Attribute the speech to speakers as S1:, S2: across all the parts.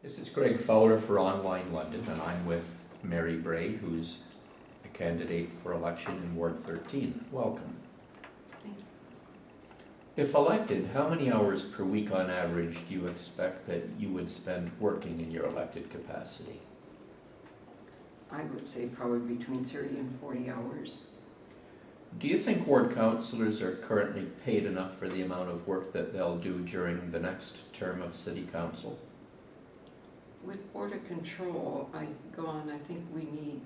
S1: This is Greg Fowler for Online London, and I'm with Mary Bray, who's a candidate for election in Ward 13. Welcome.
S2: Thank you.
S1: If elected, how many hours per week on average do you expect that you would spend working in your elected capacity?
S2: I would say probably between 30 and 40 hours.
S1: Do you think ward councillors are currently paid enough for the amount of work that they'll do during the next term of City Council?
S2: With Border Control, I think we need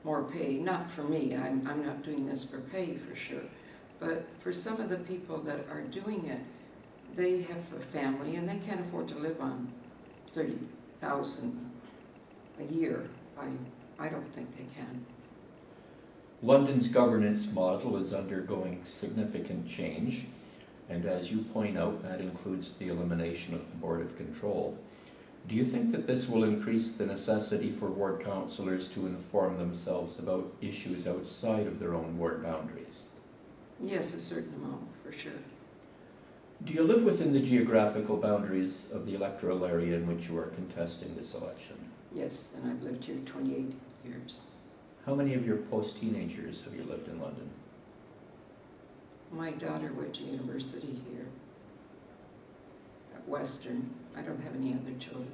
S2: more pay. Not for me, I'm not doing this for pay for sure. But for some of the people that are doing it, they have a family and they can't afford to live on $30,000 a year. I don't think they can.
S1: London's governance model is undergoing significant change, and as you point out, that includes the elimination of the Board of Control. Do you think that this will increase the necessity for ward councillors to inform themselves about issues outside of their own ward boundaries?
S2: Yes, a certain amount, for sure.
S1: Do you live within the geographical boundaries of the electoral area in which you are contesting this election?
S2: Yes, and I've lived here 28 years.
S1: How many of your post-teenagers have you lived in London?
S2: My daughter went to university here at Western. I don't have any other children.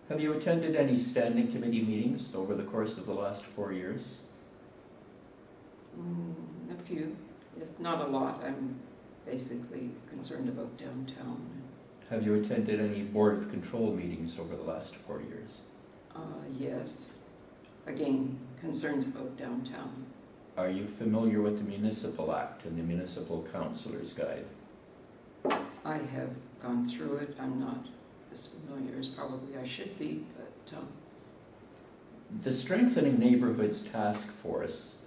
S1: Have you attended any standing committee meetings over the course of the last 4 years?
S2: A few. Yes, not a lot. I'm basically concerned about downtown.
S1: Have you attended any Board of Control meetings over the last 4 years?
S2: Yes. Again, concerns about downtown.
S1: Are you familiar with the Municipal Act and the Municipal Councillor's Guide?
S2: I have gone through it. I'm not as familiar as probably I should be, but
S1: The Strengthening Neighbourhoods Task Force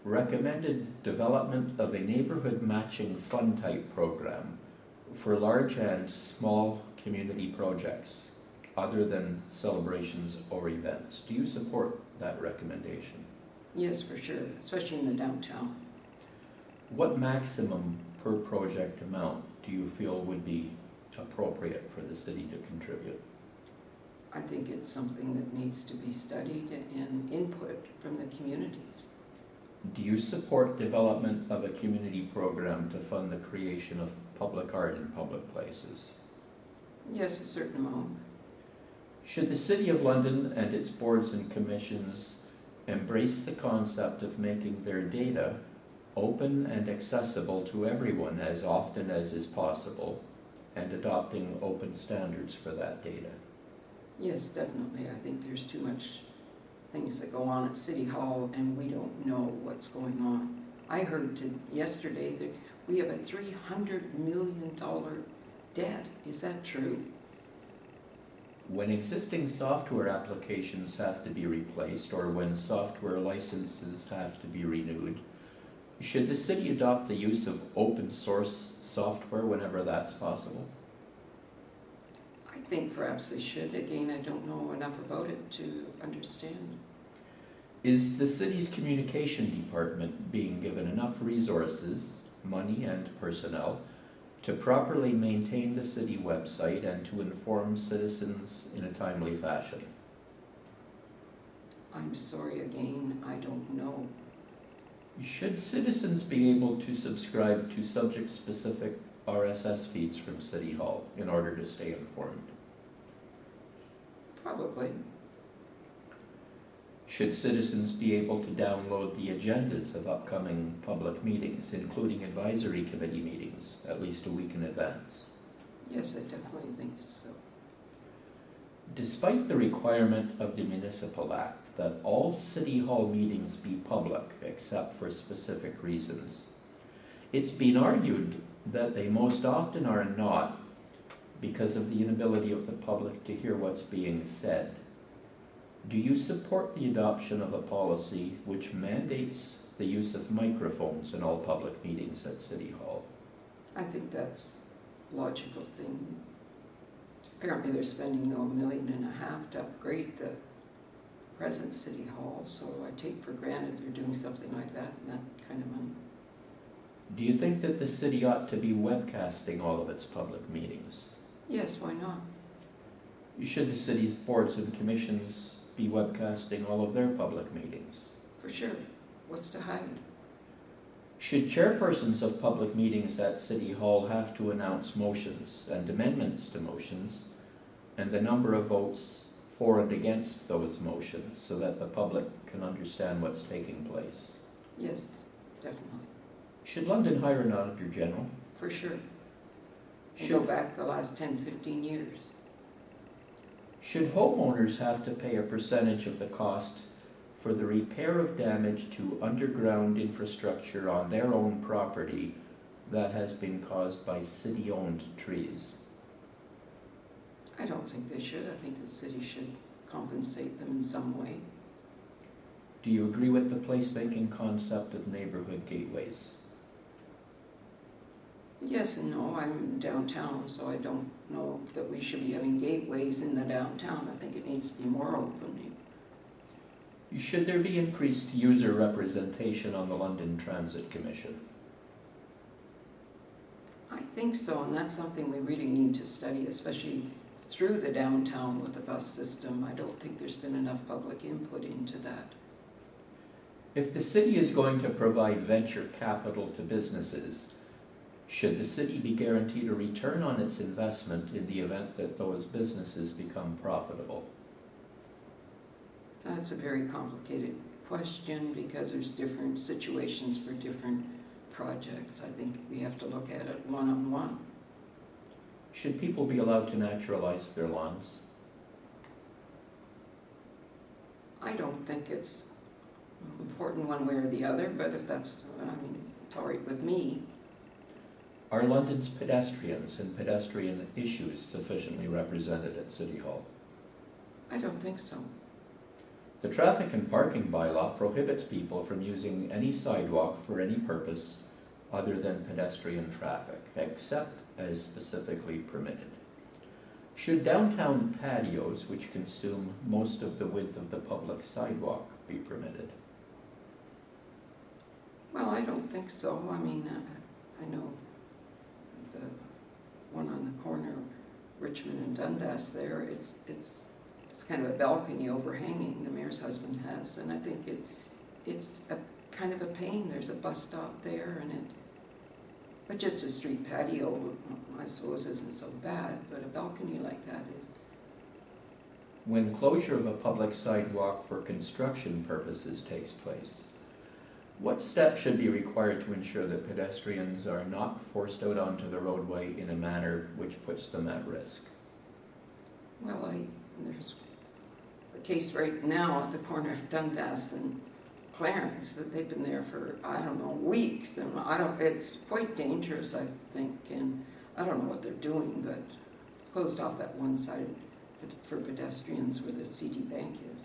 S1: recommended development of a neighbourhood matching fund type program for large and small community projects other than celebrations or events. Do you support that recommendation?
S2: yes, for sure, especially in the downtown.
S1: What maximum per project amount do you feel would be appropriate for the city to contribute?
S2: I think it's something that needs to be studied and input from the communities.
S1: Do you support development of a community program to fund the creation of public art in public places?
S2: Yes, a certain amount.
S1: Should the City of London and its boards and commissions embrace the concept of making their data open and accessible to everyone as often as is possible, and adopting open standards for that data?
S2: Yes, definitely. I think there's too much things that go on at City Hall and we don't know what's going on. I heard yesterday that we have a $300 million debt. Is that true?
S1: When existing software applications have to be replaced or when software licenses have to be renewed, should the city adopt the use of open source software whenever that's possible?
S2: I think perhaps they should. Again, I don't know enough about it to understand.
S1: Is the city's communication department being given enough resources, money and personnel to properly maintain the city website and to inform citizens in a timely fashion?
S2: I'm sorry again, I don't know.
S1: Should citizens be able to subscribe to subject-specific RSS feeds from City Hall in order to stay informed?
S2: Probably.
S1: Should citizens be able to download the agendas of upcoming public meetings, including advisory committee meetings, at least a week in advance?
S2: Yes, I definitely think so.
S1: Despite the requirement of the Municipal Act that all City Hall meetings be public except for specific reasons, it's been argued that they most often are not because of the inability of the public to hear what's being said. Do you support the adoption of a policy which mandates the use of microphones in all public meetings at City Hall?
S2: I think that's a logical thing. Apparently they're spending $1.5 million to upgrade the present City Hall, so I take for granted they're doing something like that and that kind of money.
S1: Do you think that the city ought to be webcasting all of its public meetings?
S2: Yes, why not?
S1: Should the city's boards and commissions be webcasting all of their public meetings?
S2: For sure. What's to hide?
S1: Should chairpersons of public meetings at City Hall have to announce motions and amendments to motions and the number of votes for and against those motions so that the public can understand what's taking place?
S2: Yes, definitely.
S1: Should London hire an auditor general?
S2: For sure. And
S1: Should,
S2: go back the last 10, 15 years.
S1: should homeowners have to pay a percentage of the cost for the repair of damage to underground infrastructure on their own property that has been caused by city-owned trees?
S2: I don't think they should. I think the city should compensate them in some way.
S1: Do you agree with the placemaking concept of neighborhood gateways?
S2: Yes and no. I'm downtown, so I don't know that we should be having gateways in the downtown. I think it needs to be more open.
S1: Should there be increased user representation on the London Transit Commission?
S2: I think so, and that's something we really need to study, especially through the downtown with the bus system. I don't think there's been enough public input into that.
S1: If the city is going to provide venture capital to businesses, should the city be guaranteed a return on its investment in the event that those businesses become profitable?
S2: That's a very complicated question because there's different situations for different projects. I think we have to look at it one-on-one.
S1: Should people be allowed to naturalize their lawns?
S2: I don't think it's important one way or the other, but if that's, it's all right with me.
S1: Are London's pedestrians and pedestrian issues sufficiently represented at City Hall?
S2: I don't think so.
S1: The traffic and parking bylaw prohibits people from using any sidewalk for any purpose other than pedestrian traffic, except as specifically permitted. Should downtown patios, which consume most of the width of the public sidewalk, be permitted?
S2: Well, I don't think so. I know the one on the corner of Richmond and Dundas there, it's kind of a balcony overhanging the mayor's husband has, and I think it's a kind of a pain. There's a bus stop there, but just a street patio, I suppose, isn't so bad, but a balcony like that is.
S1: When closure of a public sidewalk for construction purposes takes place, what steps should be required to ensure that pedestrians are not forced out onto the roadway in a manner which puts them at risk?
S2: Well, there's a case right now at the corner of Dundas and Clarence that they've been there for, I don't know, weeks, and it's quite dangerous, I think, and I don't know what they're doing, but it's closed off that one side for pedestrians where the CD Bank is.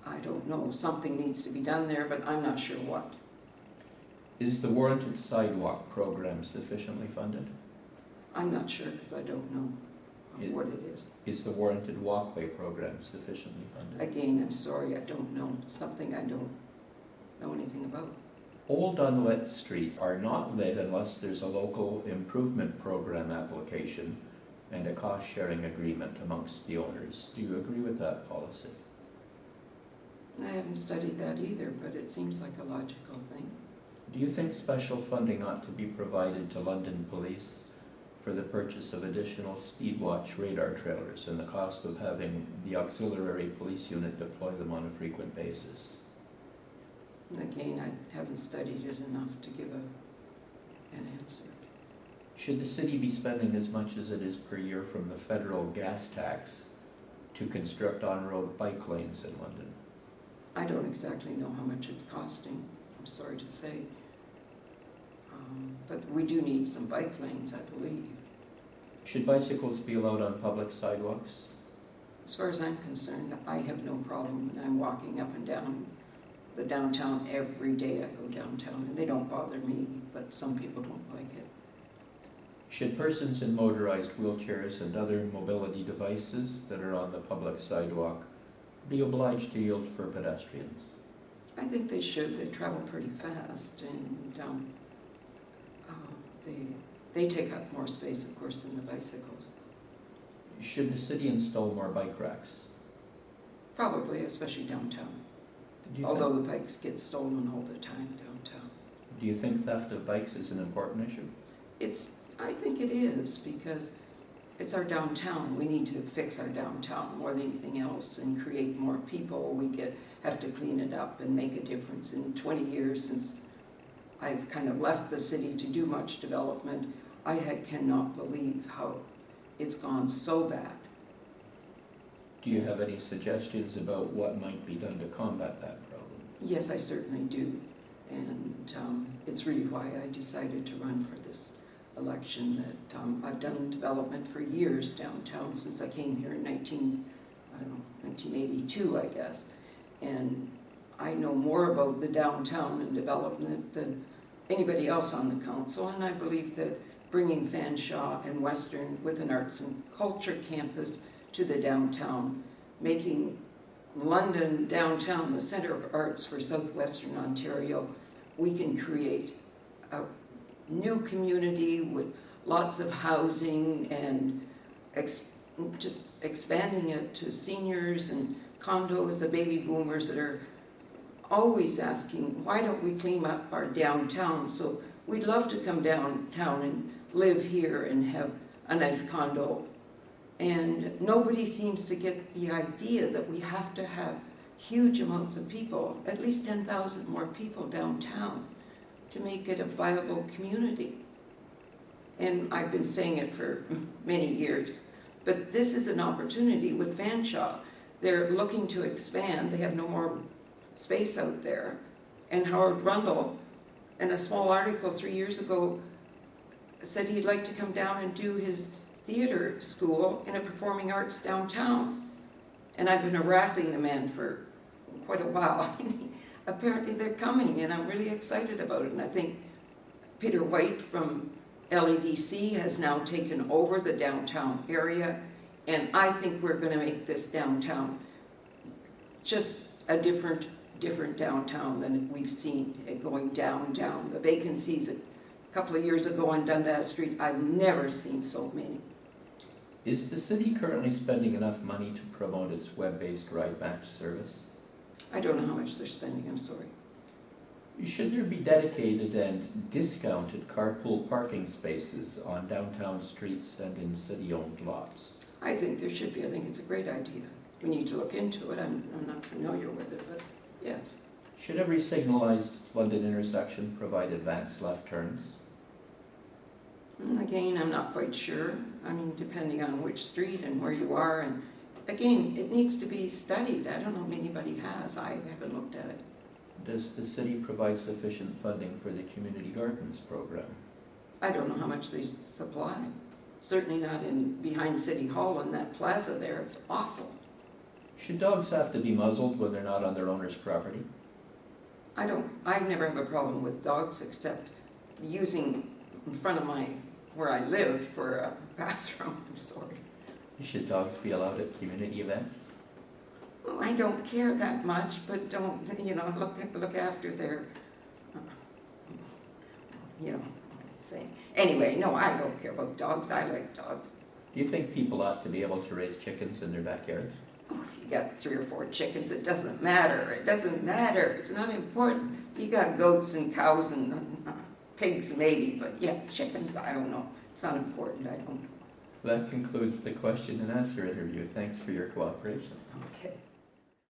S2: I don't know, something needs to be done there, but I'm not sure what.
S1: Is the warranted sidewalk program sufficiently funded?
S2: I'm not sure because I don't know what it is.
S1: Is the warranted walkway program sufficiently funded?
S2: Again, I'm sorry, I don't know. It's something I don't know anything about.
S1: Old unlit streets are not lit unless there's a local improvement program application and a cost-sharing agreement amongst the owners. Do you agree with that policy?
S2: I haven't studied that either, but it seems like a logical thing.
S1: Do you think special funding ought to be provided to London Police for the purchase of additional speed watch radar trailers and the cost of having the auxiliary police unit deploy them on a frequent basis?
S2: And again, I haven't studied it enough to give an answer.
S1: Should the city be spending as much as it is per year from the federal gas tax to construct on-road bike lanes in London?
S2: I don't exactly know how much it's costing, I'm sorry to say. But we do need some bike lanes, I believe.
S1: Should bicycles be allowed on public sidewalks?
S2: As far as I'm concerned, I have no problem. I'm walking up and down the downtown every day. I go downtown, and they don't bother me, but some people don't like it.
S1: Should persons in motorized wheelchairs and other mobility devices that are on the public sidewalk be obliged to yield for pedestrians?
S2: I think they should. They travel pretty fast, and they take up more space, of course, than the bicycles.
S1: Should the city install more bike racks?
S2: Probably, especially downtown.
S1: Do you
S2: Although the bikes get stolen all the time downtown.
S1: Do you think theft of bikes is an important issue?
S2: I think it is, because it's our downtown. We need to fix our downtown more than anything else and create more people. We have to clean it up and make a difference. In 20 years since I've kind of left the city to do much development, I cannot believe how it's gone so bad.
S1: Do you have any suggestions about what might be done to combat that problem?
S2: Yes, I certainly do. And it's really why I decided to run for this election. That I've done development for years downtown since I came here in 1982, I guess. And I know more about the downtown and development than anybody else on the council. And I believe that bringing Fanshawe and Western with an arts and culture campus to the downtown, making London downtown the center of arts for southwestern Ontario, we can create a new community with lots of housing and just expanding it to seniors and condos, the baby boomers that are always asking, why don't we clean up our downtown? So we'd love to come downtown and live here and have a nice condo. And nobody seems to get the idea that we have to have huge amounts of people, at least 10,000 more people downtown, to make it a viable community. And I've been saying it for many years, but this is an opportunity with Fanshawe. They're looking to expand. They have no more space out there. And Howard Rundle, in a small article 3 years ago, said he'd like to come down and do his theater school in a performing arts downtown. And I've been harassing the man for quite a while. Apparently they're coming, and I'm really excited about it. And I think Peter White from LEDC has now taken over the downtown area, and I think we're going to make this downtown just a different downtown than we've seen it going down. The vacancies a couple of years ago on Dundas Street, I've never seen so many.
S1: Is the city currently spending enough money to promote its web-based ride match service?
S2: I don't know how much they're spending, I'm sorry.
S1: Should there be dedicated and discounted carpool parking spaces on downtown streets and in city-owned lots?
S2: I think there should be. I think it's a great idea. We need to look into it. I'm not familiar with it, but yes.
S1: Should every signalized London intersection provide advanced left turns?
S2: Again, I'm not quite sure. I mean, depending on which street and where you are. And again, it needs to be studied. I don't know if anybody has. I haven't looked at it.
S1: Does the city provide sufficient funding for the community gardens program?
S2: I don't know how much they supply. Certainly not behind City Hall in that plaza there. It's awful.
S3: Should dogs have to be muzzled when they're not on their owner's property?
S2: I never have a problem with dogs except using in front of where I live for a bathroom. I'm sorry.
S3: Should dogs be allowed at community events?
S2: Well, I don't care that much, but don't, look after their, saying. Anyway, no, I don't care about dogs. I like dogs.
S3: Do you think people ought to be able to raise chickens in their backyards?
S2: Oh, if you got 3 or 4 chickens, it doesn't matter. It doesn't matter. It's not important. You got goats and cows and pigs maybe, but yeah, chickens, I don't know. It's not important, I don't know.
S3: That concludes the question and answer interview. Thanks for your cooperation.
S2: Okay.